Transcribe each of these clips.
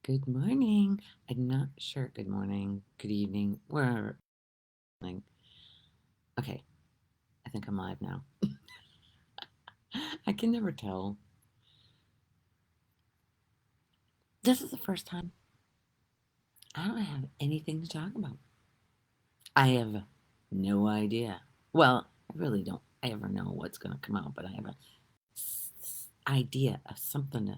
Good morning. I'm not sure. Good morning. Good evening. Where? Okay, I think I'm live now. I can never tell. This is the first time I don't have anything to talk about. I have no idea. Well, I really don't ever know what's going to come out, but I have a idea of something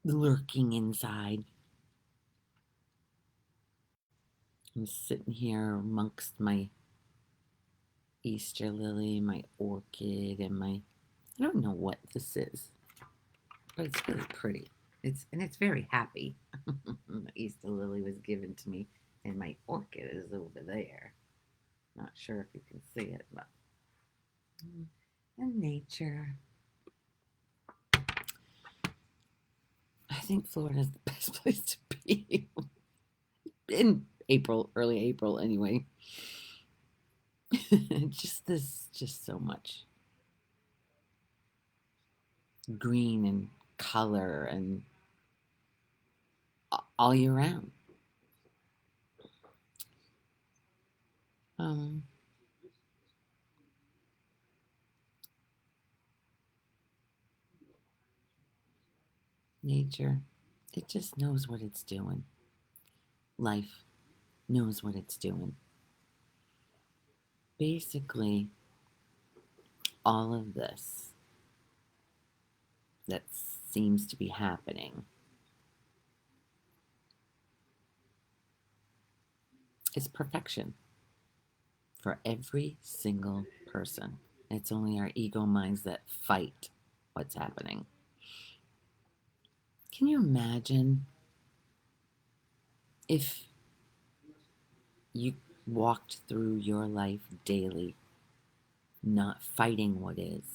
lurking inside. I'm sitting here amongst my Easter lily, my orchid, and my. I don't know what this is, but it's really pretty. It's very happy. The Easter lily was given to me, and my orchid is over there. Not sure if you can see it, but and nature. I think Florida is the best place to be in April, early April, anyway. Just so much green and color and all year round. Um, Nature, it just knows what it's doing. Life knows what it's doing. Basically, all of this that seems to be happening is perfection for every single person. It's only our ego minds that fight what's happening. Can you imagine if you walked through your life daily not fighting what is,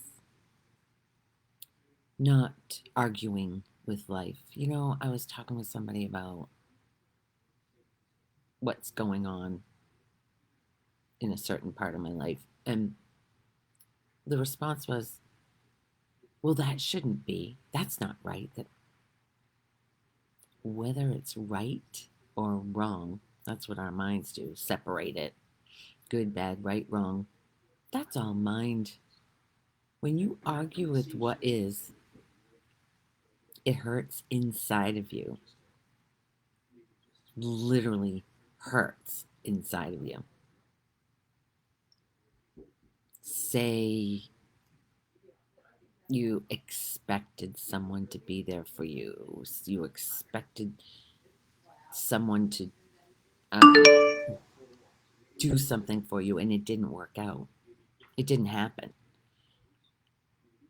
not arguing with life? I was talking with somebody about what's going on in a certain part of my life, and the response was, well, that shouldn't be. That's not right. That whether it's right or wrong, that's what our minds do. Separate it. Good, bad, right, wrong. That's all mind. When you argue with what is, it hurts inside of you. Literally hurts inside of you. Say you expected someone to be there for you. You expected someone to do something for you and it didn't work out. It didn't happen.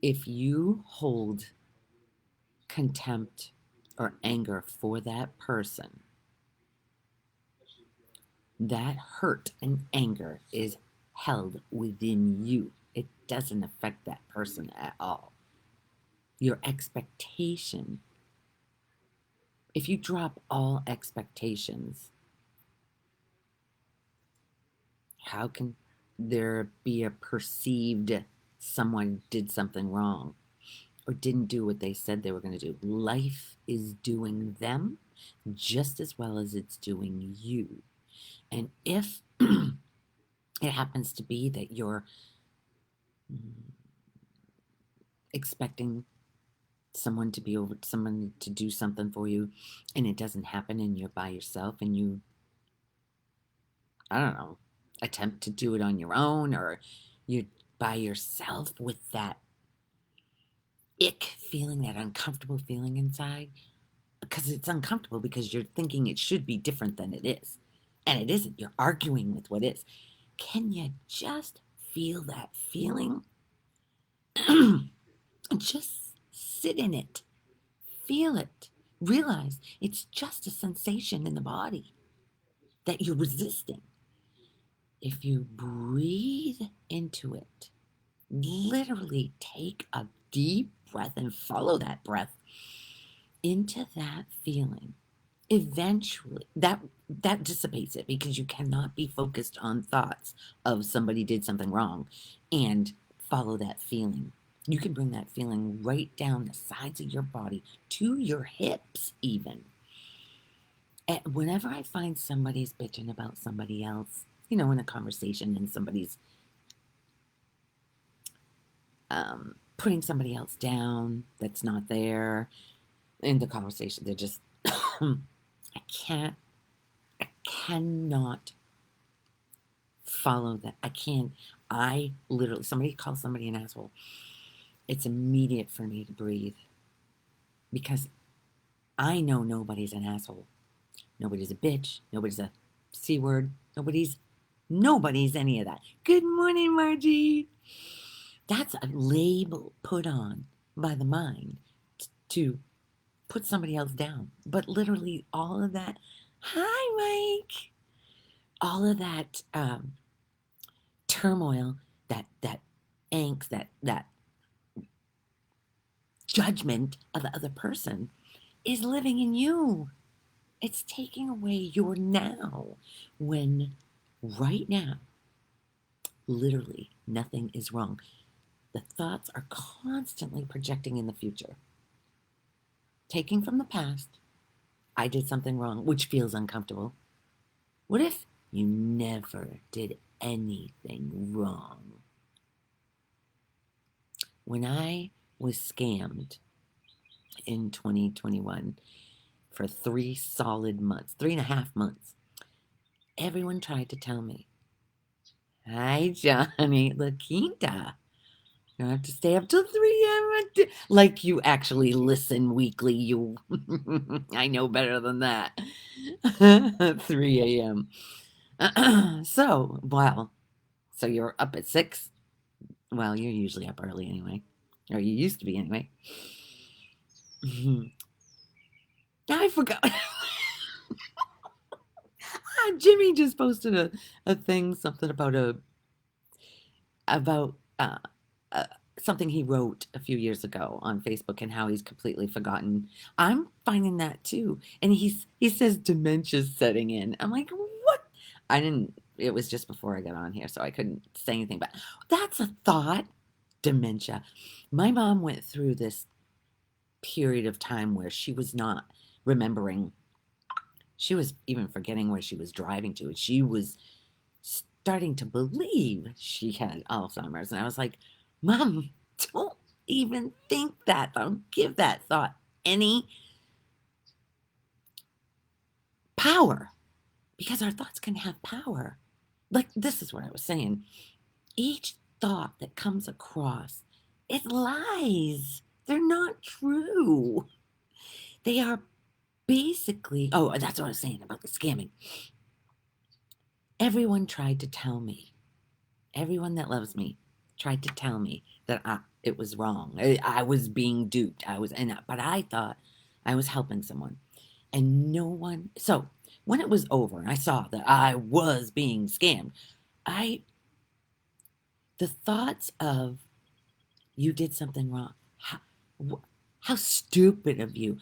If you hold contempt or anger for that person, that hurt and anger is held within you. It doesn't affect that person at all. Your expectation, if you drop all expectations, how can there be a perceived someone did something wrong or didn't do what they said they were going to do? Life is doing them just as well as it's doing you. And if it happens to be that you're expecting someone to do something for you and it doesn't happen and you're by yourself and you, I don't know, attempt to do it on your own, or you're by yourself with that ick feeling, that uncomfortable feeling inside, because it's uncomfortable because you're thinking it should be different than it is. And it isn't. You're arguing with what is. Can you just feel that feeling? Just sit in it. Feel it. Realize it's just a sensation in the body that you're resisting. If you breathe into it, literally take a deep breath and follow that breath into that feeling, eventually that dissipates it, because you cannot be focused on thoughts of somebody did something wrong and follow that feeling. You can bring that feeling right down the sides of your body to your hips, even. And whenever I find somebody's bitching about somebody else, in a conversation and somebody's putting somebody else down that's not there in the conversation, they're just, I can't, I cannot follow that. I literally, somebody calls somebody an asshole. It's immediate for me to breathe because I know nobody's an asshole. Nobody's a bitch. Nobody's a C word. Nobody's any of that. Good morning, Margie. That's a label put on by the mind to put somebody else down. But literally, all of that, hi, Mike, all of that turmoil, that angst, that judgment of the other person is living in you. It's taking away your now when right now, literally, nothing is wrong. The thoughts are constantly projecting in the future, taking from the past. I did something wrong, which feels uncomfortable. What if you never did anything wrong? When I was scammed in 2021 for 3 solid months, 3.5 months, everyone tried to tell me, hi, Johnny La Quinta. You don't have to stay up till 3 a.m. Like you actually listen weekly. I know better than that. 3 a.m. So you're up at 6? Well, you're usually up early anyway. Or you used to be anyway. I forgot. Jimmy just posted a thing, something about uh, something he wrote a few years ago on Facebook and how he's completely forgotten. I'm finding that too. And he says dementia's setting in. I'm like, what? I didn't. It was just before I got on here, so I couldn't say anything. But that's a thought. Dementia. My mom went through this period of time where she was not remembering. She was even forgetting where she was driving to. She was starting to believe she had Alzheimer's. And I was like, Mom, don't even think that. Don't give that thought any power because our thoughts can have power. Like, this is what I was saying. Each thought that comes across, it lies. They're not true. They are basically, oh, that's what I was saying about the scamming. Everyone tried to tell me, everyone that loves me tried to tell me that it was wrong. I was being duped. But I thought I was helping someone, and no one. So when it was over, and I saw that I was being scammed, I the thoughts of you did something wrong. How stupid of you.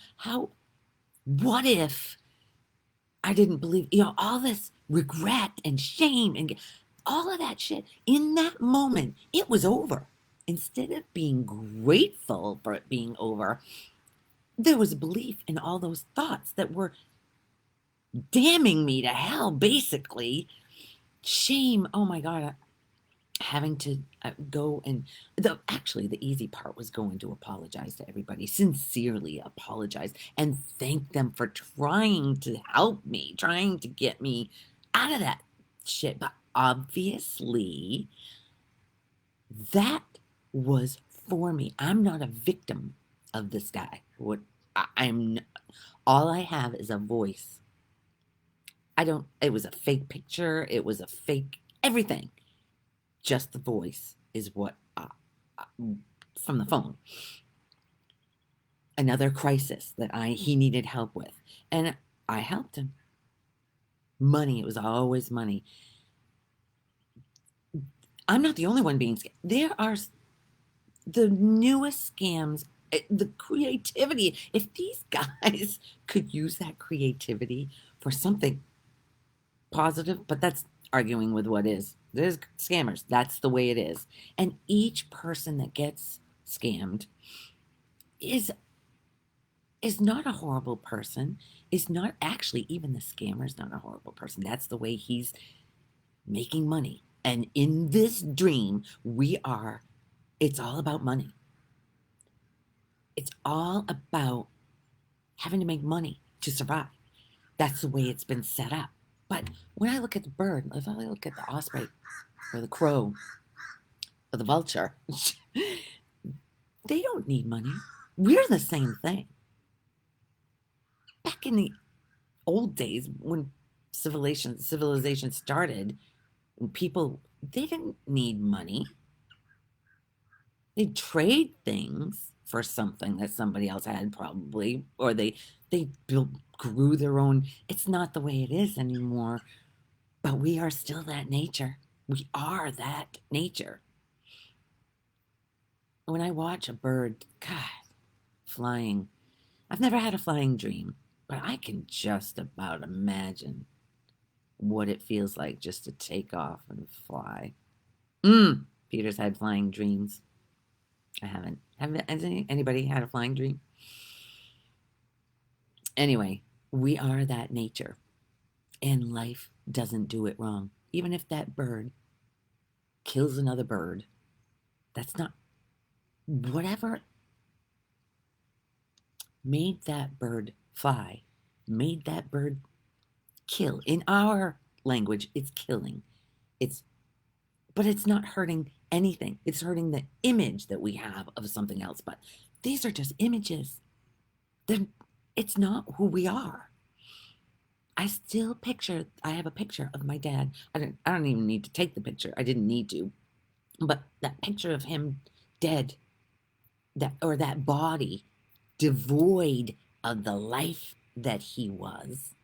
What if I didn't believe, all this regret and shame and all of that shit. In that moment, it was over. Instead of being grateful for it being over, there was a belief in all those thoughts that were damning me to hell, basically. Shame. Oh my God. Having to go and the easy part was going to apologize to everybody, sincerely apologize and thank them for trying to help me, trying to get me out of that shit. But obviously that was for me. I'm not a victim of this guy. I'm all I have is a voice. It was a fake picture, it was a fake everything. Just the voice is what from the phone. Another crisis that he needed help with, and I helped him. Money, it was always money. I'm not the only one being scammed. There are the newest scams, the creativity. If these guys could use that creativity for something positive, but that's arguing with what is. There's scammers. That's the way it is. And each person that gets scammed is is not a horrible person, is not actually, even the scammer is not a horrible person. That's the way he's making money. And in this dream, it's all about money. It's all about having to make money to survive. That's the way it's been set up. But when I look at the bird, if I look at the osprey or the crow or the vulture, they don't need money. We're the same thing. Back in the old days when civilization started, people, they didn't need money. They'd trade things for something that somebody else had probably, or they grew their own. It's not the way it is anymore, but we are still that nature. We are that nature. When I watch a bird, God, flying, I've never had a flying dream, but I can just about imagine what it feels like just to take off and fly. Peter's had flying dreams. I haven't. Has anybody had a flying dream? Anyway, we are that nature, and life doesn't do it wrong. Even if that bird kills another bird, that's not whatever made that bird fly, made that bird kill. In our language, it's killing. It's but it's not hurting anything. It's hurting the image that we have of something else. But these are just images. They're, it's not who we are. I have a picture of my dad. I don't even need to take the picture. I didn't need to. But that picture of him dead, that body devoid of the life that he was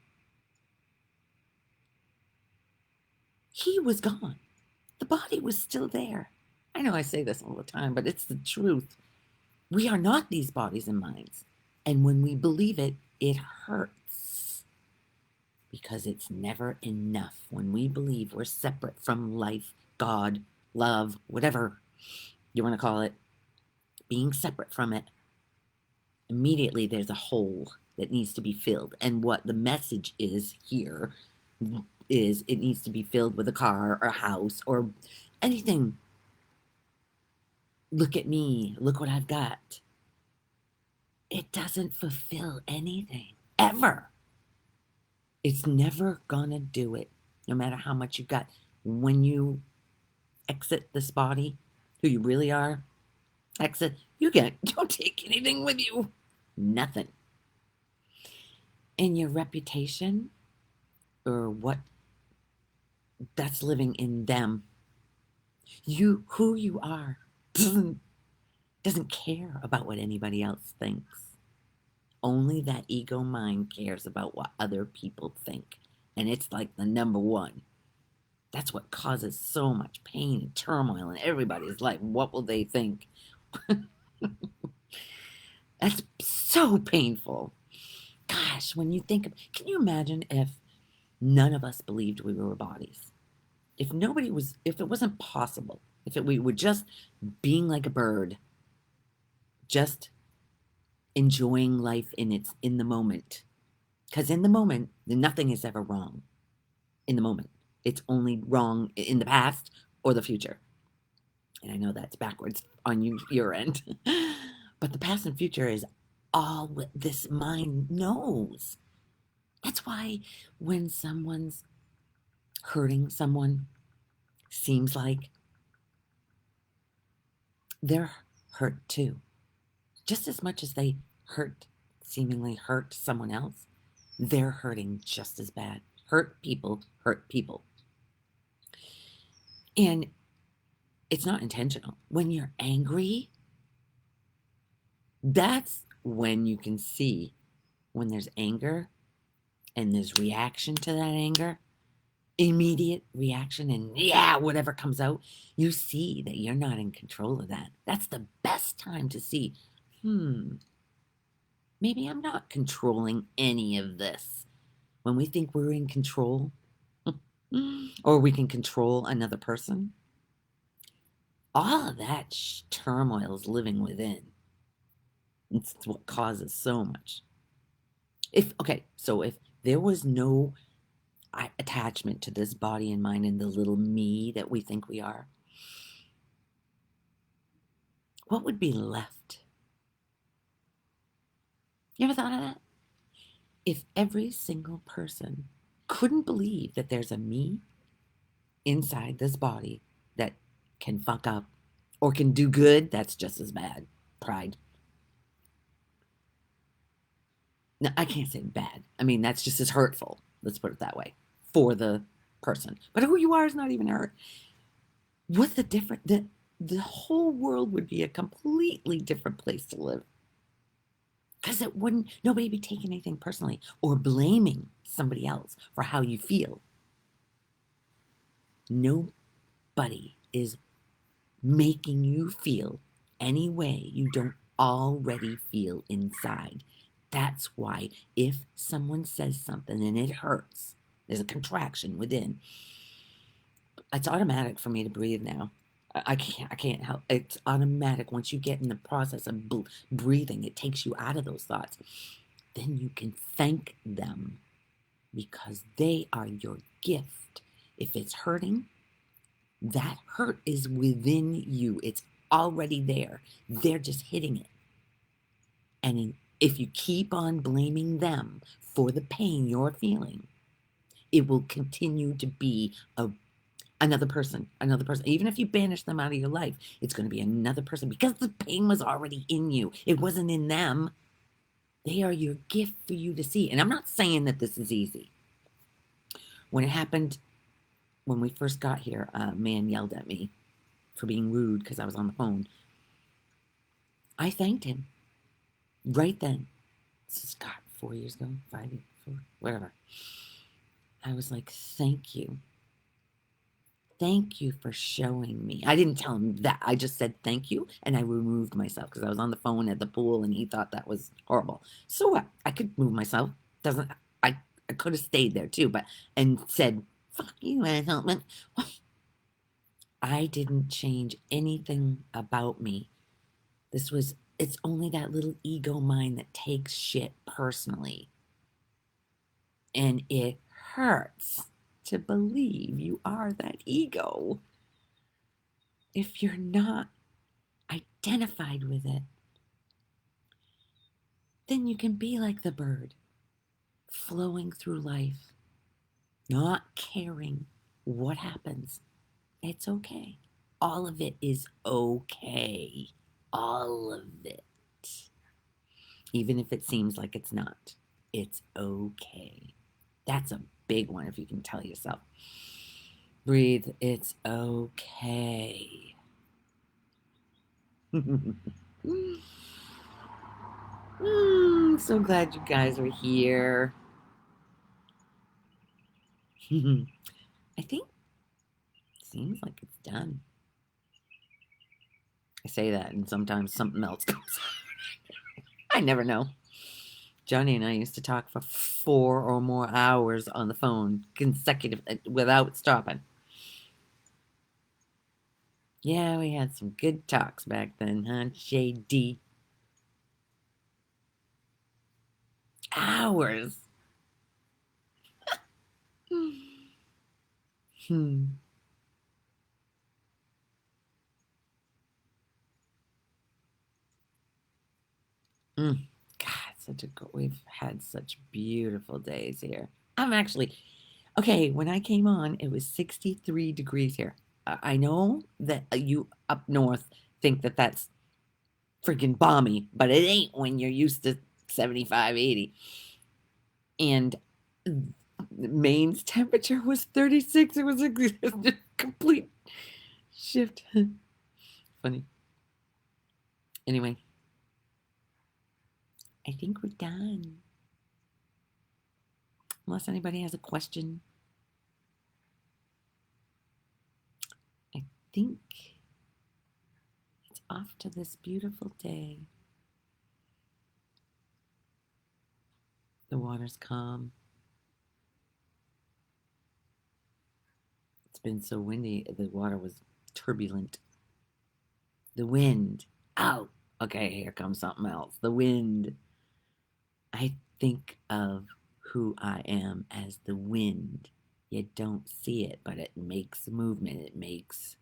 gone. The body was still there. I know I say this all the time, but it's the truth. We are not these bodies and minds. And when we believe it, it hurts because it's never enough. When we believe we're separate from life, God, love, whatever you want to call it, being separate from it, immediately there's a hole that needs to be filled. And what the message is here is it needs to be filled with a car or a house or anything. Look at me. Look what I've got. It doesn't fulfill anything, ever. It's never gonna do it, no matter how much you've got. When you exit this body, who you really are, exit, you don't take anything with you. Nothing. And your reputation, or what, that's living in them. Who you are doesn't care about what anybody else thinks. Only that ego mind cares about what other people think. And it's like the number one. That's what causes so much pain and turmoil in everybody's life. What will they think? That's so painful. Gosh, when you think of, can you imagine if none of us believed we were bodies? If it wasn't possible, we were just being like a bird, just enjoying life in the moment. Because in the moment, nothing is ever wrong. In the moment, it's only wrong in the past or the future. And I know that's backwards on your end, but the past and future is all what this mind knows. That's why when someone's hurting someone, seems like they're hurt too. Just as much as they seemingly hurt someone else, they're hurting just as bad. Hurt people hurt people. And it's not intentional. When you're angry, that's when you can see when there's anger and there's reaction to that anger, immediate reaction, and whatever comes out, you see that you're not in control of that. That's the best time to see, maybe I'm not controlling any of this. When we think we're in control, or we can control another person, All of that turmoil is living within. It's what causes so much. If okay, so if there was no attachment to this body and mind and the little me that we think we are, what would be left? You ever thought of that? If every single person couldn't believe that there's a me inside this body that can fuck up or can do good, that's just as bad. Pride. No, I can't say bad. I mean, that's just as hurtful. Let's put it that way for the person. But who you are is not even hurt. What's the difference? The whole world would be a completely different place to live because it wouldn't, nobody be taking anything personally or blaming somebody else for how you feel. Nobody is making you feel any way you don't already feel inside. That's why if someone says something and it hurts, there's a contraction within. It's automatic for me to breathe now. I can't help. It's automatic. Once you get in the process of breathing, it takes you out of those thoughts. Then you can thank them because they are your gift. If it's hurting, that hurt is within you. It's already there. They're just hitting it. And if you keep on blaming them for the pain you're feeling, it will continue to be another person, another person. Even if you banish them out of your life, it's going to be another person because the pain was already in you. It wasn't in them. They are your gift for you to see. And I'm not saying that this is easy. When it happened, when we first got here, a man yelled at me for being rude because I was on the phone. I thanked him right then. This is, God, 4 years ago, 5, 4, whatever. I was like, thank you. Thank you for showing me. I didn't tell him that. I just said thank you, and I removed myself because I was on the phone at the pool, and he thought that was horrible. So what? I could move myself. Doesn't I could have stayed there too, but and said fuck you, asshole. I didn't change anything about me. It's only that little ego mind that takes shit personally. And it hurts to believe you are that ego if you're not identified with it. Then you can be like the bird, flowing through life, not caring what happens. It's okay. All of it is okay. All of it. Even if it seems like it's not, it's okay. That's a big one if you can tell yourself. Breathe, it's okay. So glad you guys are here. I think it seems like it's done. I say that, and sometimes something else goes on. I never know. Johnny and I used to talk for 4 or more hours on the phone, consecutive, without stopping. Yeah, we had some good talks back then, huh, JD? Hours. Hmm. Mm. God, we've had such beautiful days here. I'm actually okay. When I came on, it was 63 degrees here. I know that you up north think that that's freaking balmy, but it ain't when you're used to 75, 80. And Maine's temperature was 36. It was a complete shift. Funny. Anyway, I think we're done. Unless anybody has a question, I think it's off to this beautiful day. The water's calm. It's been so windy, the water was turbulent. The wind. Oh, okay, here comes something else. The wind. I think of who I am as the wind. You don't see it, but it makes movement. It makes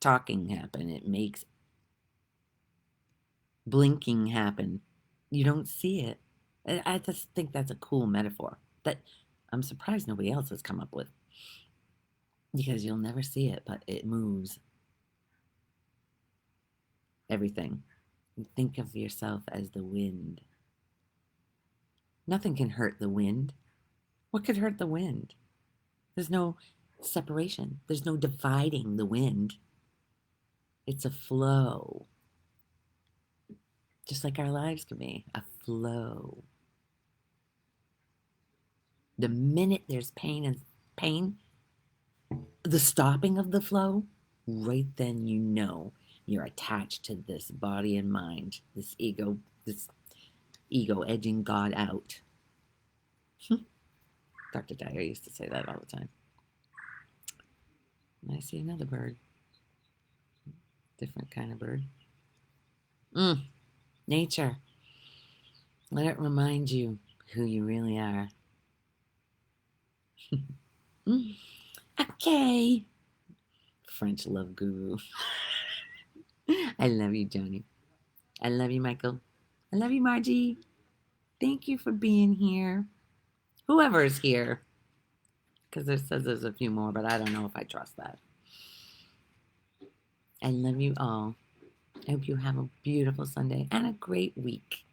talking happen. It makes blinking happen. You don't see it. I just think that's a cool metaphor that I'm surprised nobody else has come up with because you'll never see it, but it moves everything. You think of yourself as the wind. Nothing can hurt the wind. What could hurt the wind? There's no separation, there's no dividing the wind. It's a flow, just like our lives can be a flow. The minute there's pain, the stopping of the flow, right then you know you're attached to this body and mind, this ego edging God out. Dr. Dyer used to say that all the time. And I see another bird, different kind of bird. Nature. Let it remind you who you really are. Okay. French love guru. I love you, Johnny. I love you, Michael. I love you, Margie. Thank you for being here. Whoever's here. Because it says there's a few more, but I don't know if I trust that. I love you all. I hope you have a beautiful Sunday and a great week.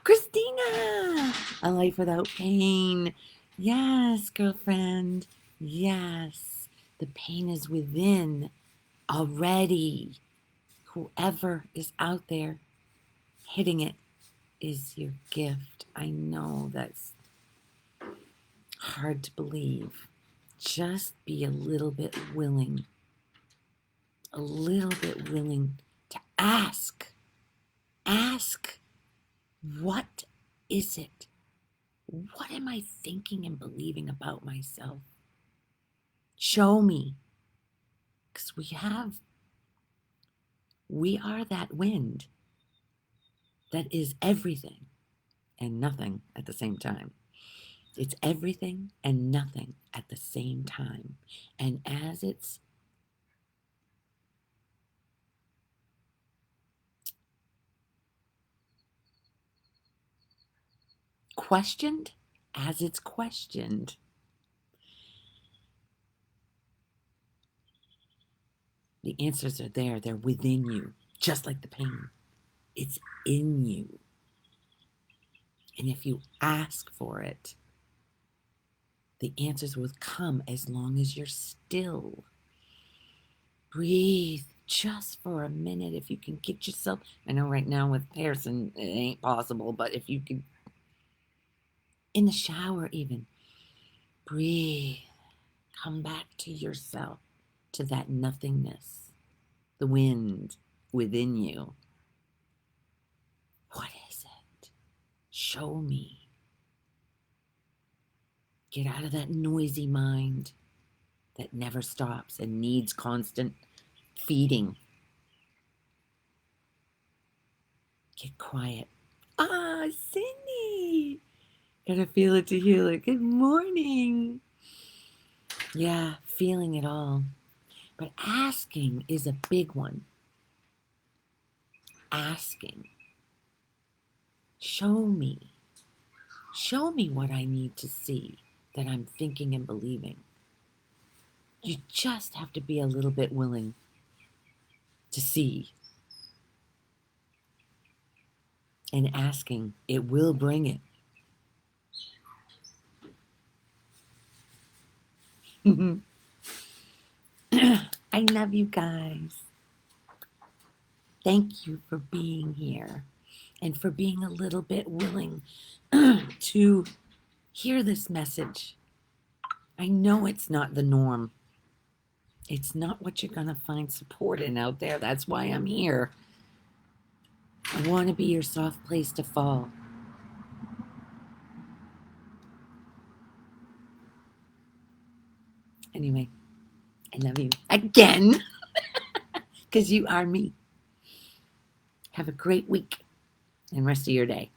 Christina! A life without pain. Yes, girlfriend. Yes. The pain is within already. Whoever is out there hitting it is your gift. I know that's hard to believe. Just be a little bit willing to ask. Ask, what is it? What am I thinking and believing about myself? Show me. Because we are that wind that is everything and nothing at the same time. It's everything and nothing at the same time. And as it's questioned, the answers are there. They're within you, just like the pain. It's in you. And if you ask for it, the answers will come as long as you're still. Breathe just for a minute. If you can get yourself, I know right now with Harrison, it ain't possible, but if you could, in the shower even, breathe. Come back to yourself, to that nothingness, the wind within you. What is it? Show me. Get out of that noisy mind that never stops and needs constant feeding. Get quiet. Cindy! Gotta feel it to heal it. Good morning. Yeah, feeling it all. But asking is a big one. Asking. Show me. Show me what I need to see that I'm thinking and believing. You just have to be a little bit willing to see. And asking, it will bring it. I love you guys. Thank you for being here and for being a little bit willing to hear this message. I know it's not the norm. It's not what you're going to find support in out there. That's why I'm here. I want to be your soft place to fall. Anyway, I love you again. because you are me. Have a great week and rest of your day.